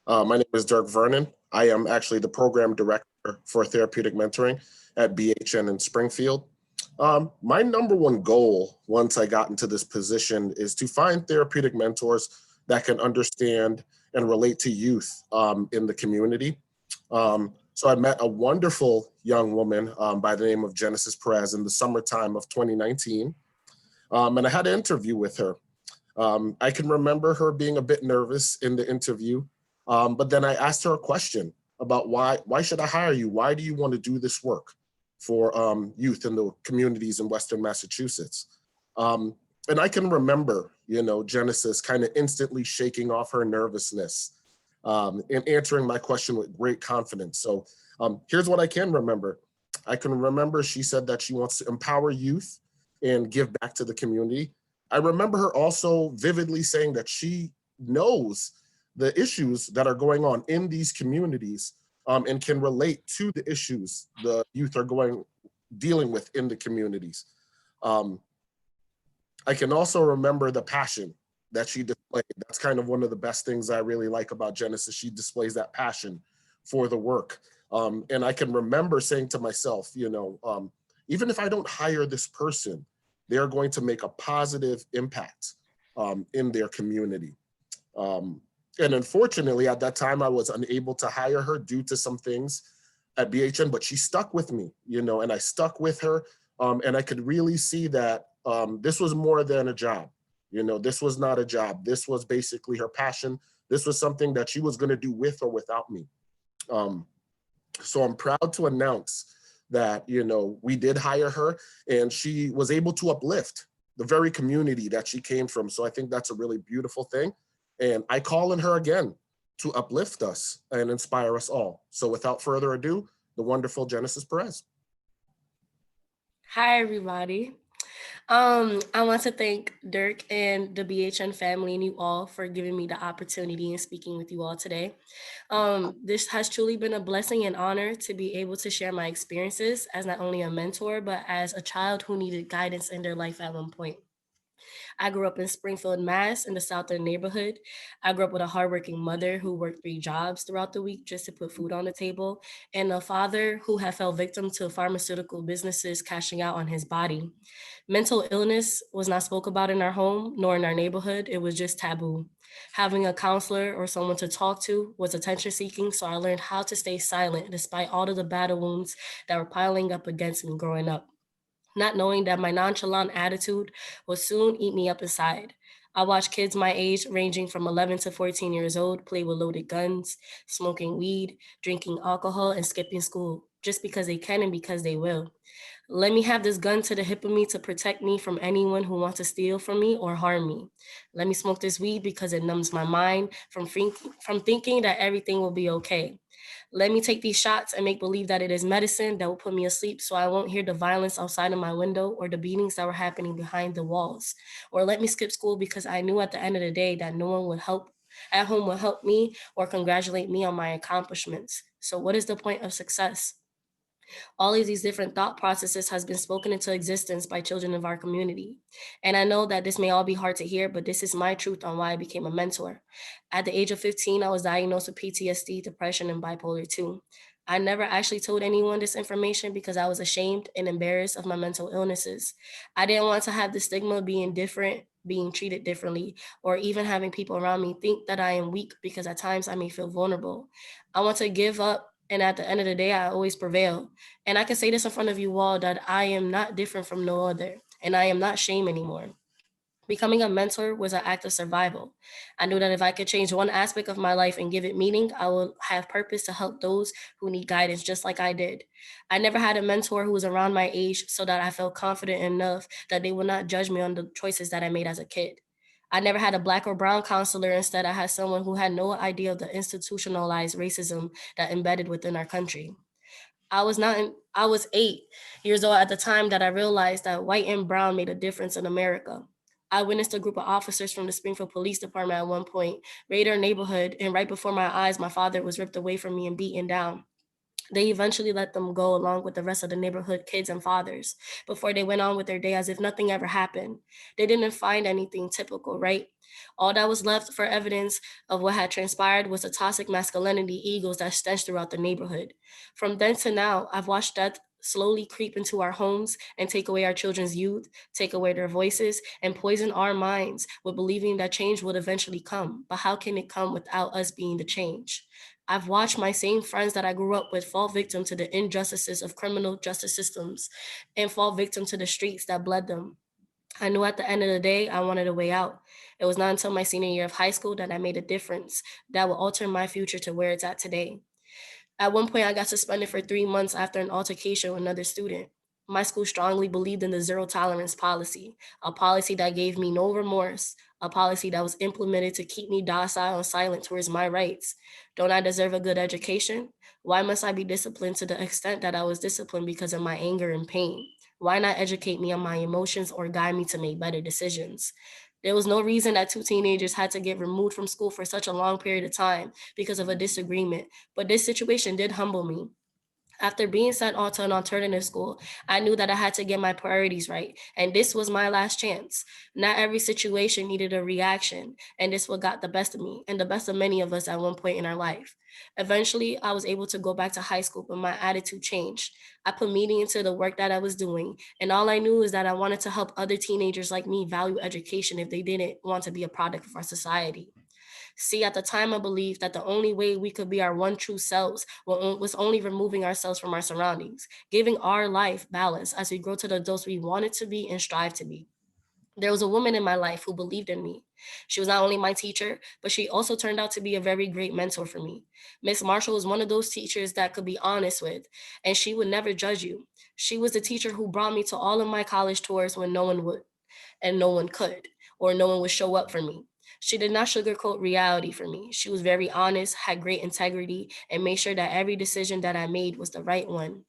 My name is Dirk Vernon. I am actually the program director for therapeutic mentoring at BHN in Springfield. My number one goal once I got into this position is to find therapeutic mentors that can understand and relate to youth in the community. So I met a wonderful young woman by the name of Genesis Perez in the summertime of 2019, and I had an interview with her. I can remember her being a bit nervous in the interview, but then I asked her a question about why should I hire you? Why do you want to do this work for youth in the communities in Western Massachusetts? And I can remember, Genesis kind of instantly shaking off her nervousness and answering my question with great confidence. So here's what I can remember. I can remember she said that she wants to empower youth and give back to the community. I remember her also vividly saying that she knows the issues that are going on in these communities and can relate to the issues the youth are dealing with in the communities. I can also remember the passion that she displayed. That's kind of one of the best things I really like about Genesis. She displays that passion for the work. And I can remember saying to myself, even if I don't hire this person, they're going to make a positive impact in their community. And unfortunately, at that time, I was unable to hire her due to some things at BHN, but she stuck with me, and I stuck with her. And I could really see that this was more than a job. This was not a job. This was basically her passion. This was something that she was going to do with or without me. So I'm proud to announce that, we did hire her and she was able to uplift the very community that she came from. So I think that's a really beautiful thing. And I call on her again to uplift us and inspire us all. So without further ado, the wonderful Genesis Perez. Hi, everybody. I want to thank Dirk and the BHN family and you all for giving me the opportunity and speaking with you all today. This has truly been a blessing and honor to be able to share my experiences as not only a mentor, but as a child who needed guidance in their life at one point. I grew up in Springfield, Mass, in the Southern neighborhood. I grew up with a hardworking mother who worked 3 jobs throughout the week just to put food on the table, and a father who had fell victim to pharmaceutical businesses cashing out on his body. Mental illness was not spoke about in our home nor in our neighborhood. It was just taboo. Having a counselor or someone to talk to was attention seeking, so I learned how to stay silent despite all of the battle wounds that were piling up against me growing up, not knowing that my nonchalant attitude would soon eat me up inside. I watched kids my age, ranging from 11 to 14 years old, play with loaded guns, smoking weed, drinking alcohol, and skipping school just because they can and because they will. Let me have this gun to the hip of me to protect me from anyone who wants to steal from me or harm me. Let me smoke this weed because it numbs my mind from thinking that everything will be okay. Let me take these shots and make believe that it is medicine that will put me asleep so I won't hear the violence outside of my window or the beatings that were happening behind the walls. Or let me skip school because I knew at the end of the day that no one would help at home would help me or congratulate me on my accomplishments. So what is the point of success? All of these different thought processes has been spoken into existence by children of our community. And I know that this may all be hard to hear, but this is my truth on why I became a mentor. At the age of 15, I was diagnosed with PTSD, depression, and bipolar 2. I never actually told anyone this information because I was ashamed and embarrassed of my mental illnesses. I didn't want to have the stigma of being different, being treated differently, or even having people around me think that I am weak because at times I may feel vulnerable. I want to give up, and at the end of the day, I always prevail. And I can say this in front of you all that I am not different from no other, and I am not shame anymore. Becoming a mentor was an act of survival. I knew that if I could change one aspect of my life and give it meaning, I will have purpose to help those who need guidance just like I did. I never had a mentor who was around my age so that I felt confident enough that they would not judge me on the choices that I made as a kid. I never had a black or brown counselor. Instead, I had someone who had no idea of the institutionalized racism that embedded within our country. I was 8 years old at the time that I realized that white and brown made a difference in America. I witnessed a group of officers from the Springfield Police Department at one point raid our neighborhood, and right before my eyes, my father was ripped away from me and beaten down. They eventually let them go along with the rest of the neighborhood kids and fathers before they went on with their day as if nothing ever happened. They didn't find anything typical, right? All that was left for evidence of what had transpired was the toxic masculinity egos that stench throughout the neighborhood. From then to now, I've watched death slowly creep into our homes and take away our children's youth, take away their voices, and poison our minds with believing that change would eventually come. But how can it come without us being the change? I've watched my same friends that I grew up with fall victim to the injustices of criminal justice systems and fall victim to the streets that bled them. I knew at the end of the day I wanted a way out. It was not until my senior year of high school that I made a difference that will alter my future to where it's at today. At one point, I got suspended for 3 months after an altercation with another student. My school strongly believed in the zero tolerance policy, a policy that gave me no remorse, a policy that was implemented to keep me docile and silent towards my rights. Don't I deserve a good education? Why must I be disciplined to the extent that I was disciplined because of my anger and pain? Why not educate me on my emotions or guide me to make better decisions? There was no reason that two teenagers had to get removed from school for such a long period of time because of a disagreement, but this situation did humble me. After being sent on to an alternative school, I knew that I had to get my priorities right, and this was my last chance. Not every situation needed a reaction, and this what got the best of me and the best of many of us at one point in our life. Eventually, I was able to go back to high school, but my attitude changed. I put meaning into the work that I was doing, and all I knew is that I wanted to help other teenagers like me value education if they didn't want to be a product of our society. See, at the time, I believed that the only way we could be our one true selves was only removing ourselves from our surroundings, giving our life balance as we grow to the adults we wanted to be and strive to be. There was a woman in my life who believed in me. She was not only my teacher, but she also turned out to be a very great mentor for me. Miss Marshall was one of those teachers that could be honest with, and she would never judge you. She was the teacher who brought me to all of my college tours when no one would and no one could, or no one would show up for me. She did not sugarcoat reality for me. She was very honest, had great integrity, and made sure that every decision that I made was the right one.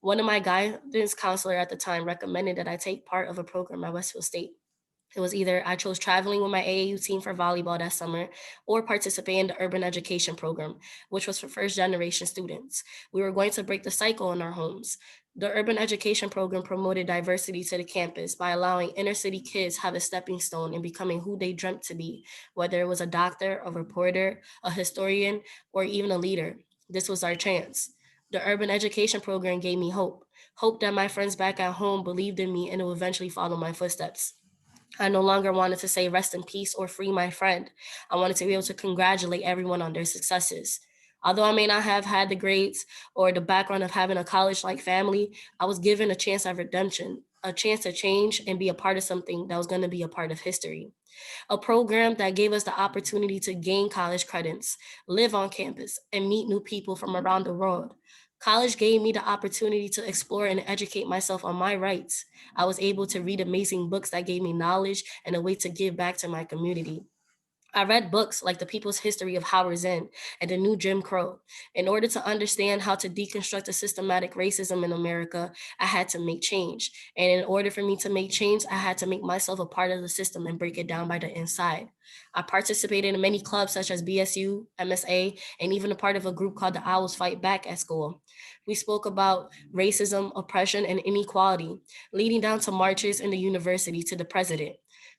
One of my guidance counselor at the time recommended that I take part of a program at Westfield State. It was either I chose traveling with my AAU team for volleyball that summer or participate in the urban education program, which was for first generation students. We were going to break the cycle in our homes. The urban education program promoted diversity to the campus by allowing inner city kids have a stepping stone in becoming who they dreamt to be, whether it was a doctor, a reporter, a historian, or even a leader. This was our chance. The urban education program gave me hope that my friends back at home believed in me and would eventually follow my footsteps. I no longer wanted to say rest in peace or free my friend. I wanted to be able to congratulate everyone on their successes. Although I may not have had the grades or the background of having a college like family, I was given a chance at redemption, a chance to change and be a part of something that was going to be a part of history, a program that gave us the opportunity to gain college credits, live on campus, and meet new people from around the world. College gave me the opportunity to explore and educate myself on my rights. I was able to read amazing books that gave me knowledge and a way to give back to my community. I read books like The People's History of Howard Zinn and The New Jim Crow. In order to understand how to deconstruct the systematic racism in America, I had to make change. And in order for me to make change, I had to make myself a part of the system and break it down by the inside. I participated in many clubs such as BSU, MSA, and even a part of a group called the Owls Fight Back at school. We spoke about racism, oppression, and inequality, leading down to marches in the university to the president.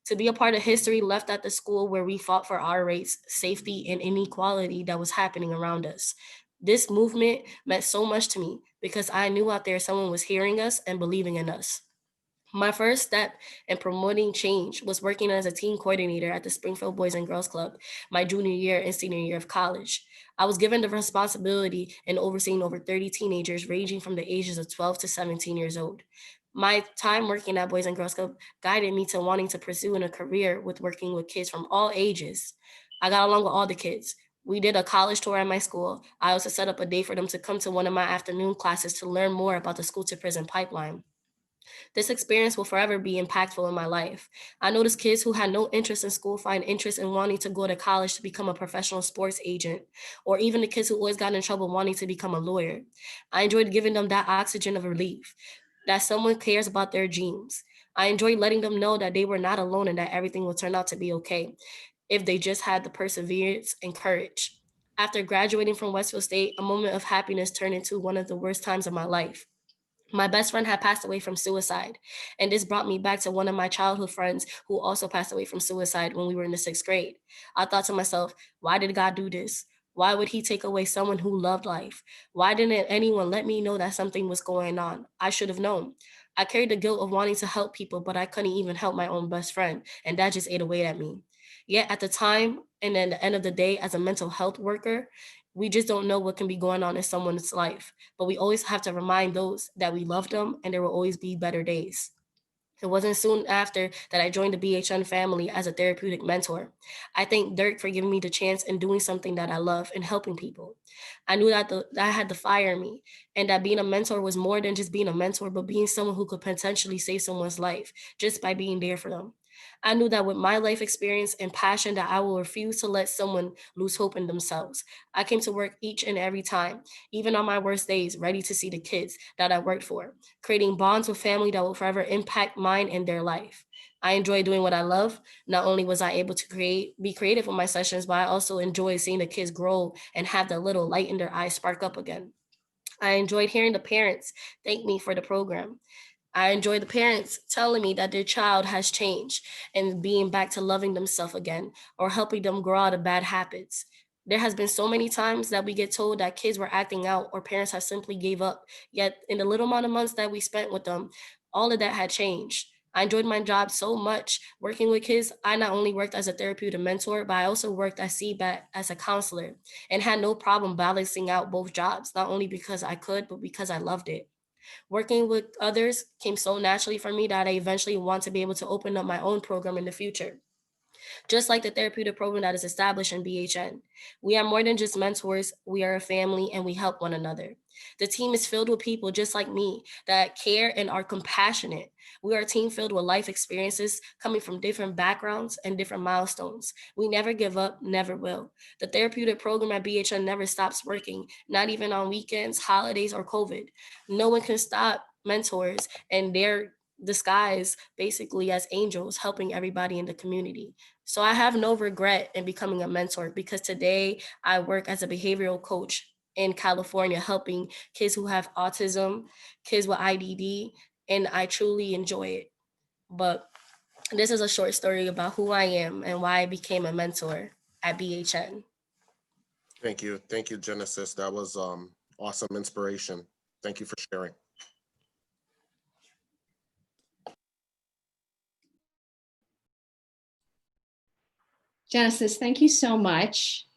To be a part of history left at the school where we fought for our rights, safety, and inequality that was happening around us. This movement meant so much to me because I knew out there someone was hearing us and believing in us. My first step in promoting change was working as a team coordinator at the Springfield Boys and Girls Club my junior year and senior year of college. I was given the responsibility in overseeing over 30 teenagers ranging from the ages of 12 to 17 years old. My time working at Boys and Girls Club guided me to wanting to pursue in a career with working with kids from all ages. I got along with all the kids. We did a college tour at my school. I also set up a day for them to come to one of my afternoon classes to learn more about the school to prison pipeline. This experience will forever be impactful in my life. I noticed kids who had no interest in school find interest in wanting to go to college to become a professional sports agent, or even the kids who always got in trouble wanting to become a lawyer. I enjoyed giving them that oxygen of relief, that someone cares about their dreams. I enjoyed letting them know that they were not alone and that everything would turn out to be okay if they just had the perseverance and courage. After graduating from Westfield State, a moment of happiness turned into one of the worst times of my life. My best friend had passed away from suicide, and this brought me back to one of my childhood friends who also passed away from suicide when we were in the sixth grade. I thought to myself, why did God do this? Why would he take away someone who loved life? Why didn't anyone let me know that something was going on? I should have known. I carried the guilt of wanting to help people, but I couldn't even help my own best friend, and that just ate away at me. Yet at the time, and then the end of the day, as a mental health worker, we just don't know what can be going on in someone's life, but we always have to remind those that we love them and there will always be better days. It wasn't soon after that I joined the BHN family as a therapeutic mentor. I thank Dirk for giving me the chance and doing something that I love and helping people. I knew that I had the fire in me and that being a mentor was more than just being a mentor, but being someone who could potentially save someone's life just by being there for them. I knew that with my life experience and passion that I will refuse to let someone lose hope in themselves. I came to work each and every time, even on my worst days, ready to see the kids that I worked for, creating bonds with family that will forever impact mine and their life. I enjoy doing what I love. Not only was I able to be creative with my sessions, but I also enjoy seeing the kids grow and have that little light in their eyes spark up again. I enjoyed hearing the parents thank me for the program. I enjoy the parents telling me that their child has changed and being back to loving themselves again or helping them grow out of bad habits. There has been so many times that we get told that kids were acting out or parents have simply gave up. Yet in the little amount of months that we spent with them, all of that had changed. I enjoyed my job so much working with kids. I not only worked as a therapeutic mentor, but I also worked at CBAT as a counselor and had no problem balancing out both jobs, not only because I could, but because I loved it. Working with others came so naturally for me that I eventually want to be able to open up my own program in the future. Just like the therapeutic program that is established in BHN. We are more than just mentors, we are a family and we help one another. The team is filled with people just like me that care and are compassionate. We are a team filled with life experiences coming from different backgrounds and different milestones. We never give up, never will. The therapeutic program at BHN never stops working, not even on weekends, holidays, or COVID. No one can stop mentors and their disguise basically as angels helping everybody in the community. So I have no regret in becoming a mentor because today I work as a behavioral coach in California, helping kids who have autism, kids with IDD, and I truly enjoy it. But this is a short story about who I am and why I became a mentor at BHN. Thank you, Genesis. That was awesome inspiration. Thank you for sharing. Genesis, thank you so much.